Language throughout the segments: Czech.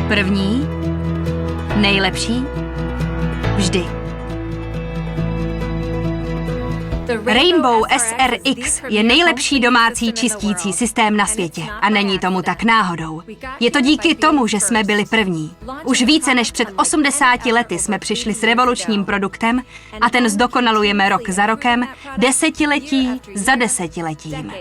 První, nejlepší, vždy. Rainbow SRX je nejlepší domácí čistící systém na světě a není tomu tak náhodou. Je to díky tomu, že jsme byli první. Už více než před 80 lety jsme přišli s revolučním produktem a ten zdokonalujeme rok za rokem, desetiletí za desetiletím.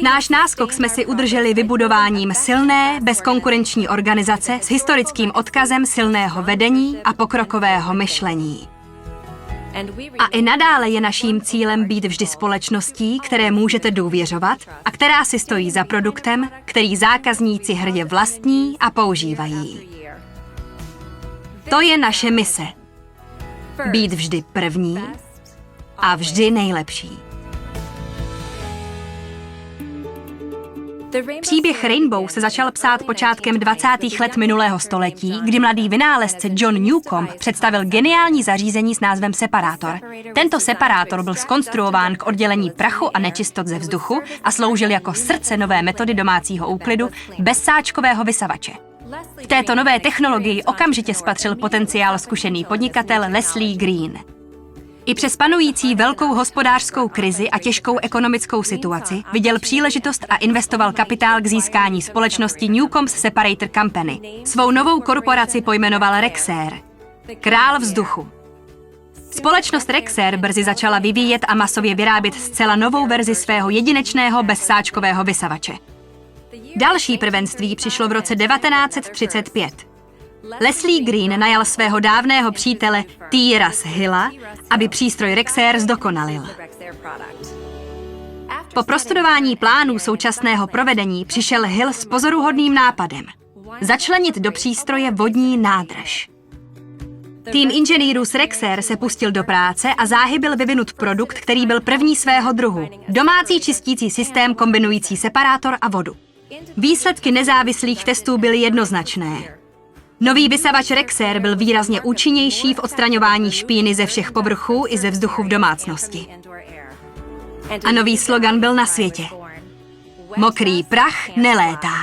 Náš náskok jsme si udrželi vybudováním silné, bezkonkurenční organizace s historickým odkazem silného vedení a pokrokového myšlení. A i nadále je naším cílem být vždy společností, které můžete důvěřovat a která si stojí za produktem, který zákazníci hrdě vlastní a používají. To je naše mise. Být vždy první a vždy nejlepší. Příběh Rainbow se začal psát počátkem 20. let minulého století, kdy mladý vynálezce John Newcomb představil geniální zařízení s názvem separátor. Tento separátor byl zkonstruován k oddělení prachu a nečistot ze vzduchu a sloužil jako srdce nové metody domácího úklidu bezsáčkového vysavače. V této nové technologii okamžitě spatřil potenciál zkušený podnikatel Leslie Green. I přes panující velkou hospodářskou krizi a těžkou ekonomickou situaci viděl příležitost a investoval kapitál k získání společnosti Newcomb's Separator Company. Svou novou korporaci pojmenoval Rexair. Král vzduchu. Společnost Rexair brzy začala vyvíjet a masově vyrábět zcela novou verzi svého jedinečného bezsáčkového vysavače. Další prvenství přišlo v roce 1935. Leslie Green najal svého dávného přítele T. Russ Hilla, aby přístroj Rexair zdokonalil. Po prostudování plánů současného provedení přišel Hill s pozoruhodným nápadem. Začlenit do přístroje vodní nádrž. Tým inženýrů z Rexair se pustil do práce a záhy byl vyvinut produkt, který byl první svého druhu. Domácí čistící systém kombinující separátor a vodu. Výsledky nezávislých testů byly jednoznačné. Nový vysavač Rexair byl výrazně účinnější v odstraňování špíny ze všech povrchů i ze vzduchu v domácnosti. A nový slogan byl na světě. Mokrý prach nelétá.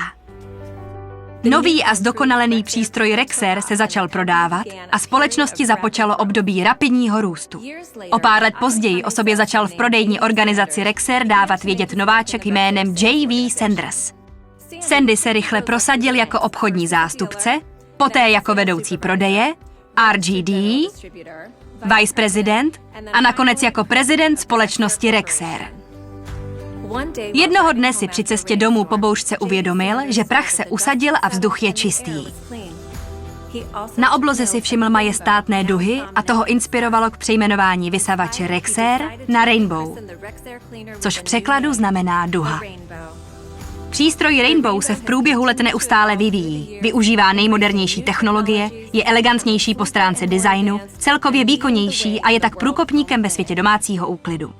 Nový a zdokonalený přístroj Rexair se začal prodávat a společnosti započalo období rapidního růstu. O pár let později o sobě začal v prodejní organizaci Rexair dávat vědět nováček jménem J.V. Sanders. Sandy se rychle prosadil jako obchodní zástupce, poté jako vedoucí prodeje, RGD, vice prezident a nakonec jako prezident společnosti Rexair. Jednoho dne si při cestě domů po bouřce uvědomil, že prach se usadil a vzduch je čistý. Na obloze si všiml majestátné duhy a toho inspirovalo k přejmenování vysavače Rexair na Rainbow, což v překladu znamená duha. Přístroj Rainbow se v průběhu let neustále vyvíjí, využívá nejmodernější technologie, je elegantnější po stránce designu, celkově výkonnější a je tak průkopníkem ve světě domácího úklidu.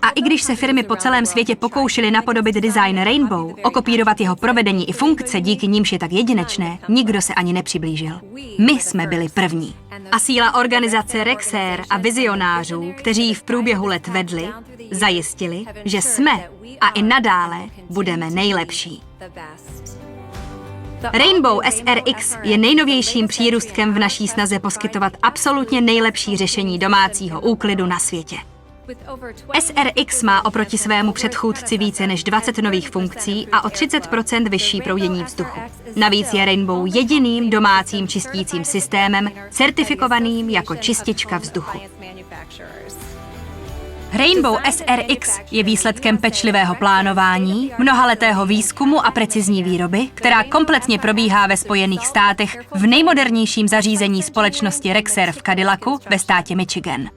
A i když se firmy po celém světě pokoušely napodobit design Rainbow, okopírovat jeho provedení i funkce, díky nímž je tak jedinečné, nikdo se ani nepřiblížil. My jsme byli první. A síla organizace Rexair a vizionářů, kteří ji v průběhu let vedli, zajistili, že jsme a i nadále budeme nejlepší. Rainbow SRX je nejnovějším přírůstkem v naší snaze poskytovat absolutně nejlepší řešení domácího úklidu na světě. SRX má oproti svému předchůdci více než 20 nových funkcí a o 30% vyšší proudění vzduchu. Navíc je Rainbow jediným domácím čistícím systémem, certifikovaným jako čistička vzduchu. Rainbow SRX je výsledkem pečlivého plánování, mnohaletého výzkumu a precizní výroby, která kompletně probíhá ve Spojených státech v nejmodernějším zařízení společnosti Rexair v Cadillacu ve státě Michigan.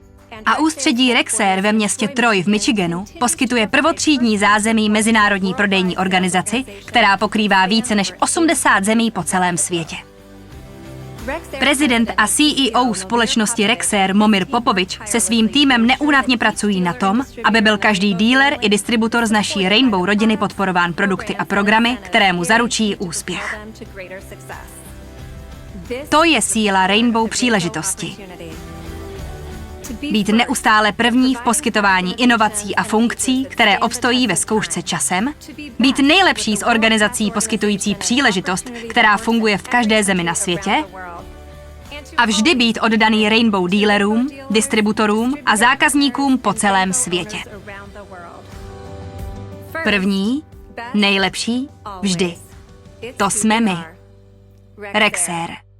A ústředí Rexair ve městě Troy v Michiganu poskytuje prvotřídní zázemí mezinárodní prodejní organizaci, která pokrývá více než 80 zemí po celém světě. Prezident a CEO společnosti Rexair Momir Popovič se svým týmem neúnavně pracují na tom, aby byl každý dealer i distributor z naší Rainbow rodiny podporován produkty a programy, které mu zaručí úspěch. To je síla Rainbow příležitosti. Být neustále první v poskytování inovací a funkcí, které obstojí ve zkoušce časem. Být nejlepší s organizací poskytující příležitost, která funguje v každé zemi na světě. A vždy být oddaný Rainbow dealerům, distributorům a zákazníkům po celém světě. První, nejlepší, vždy. To jsme my. Rexair.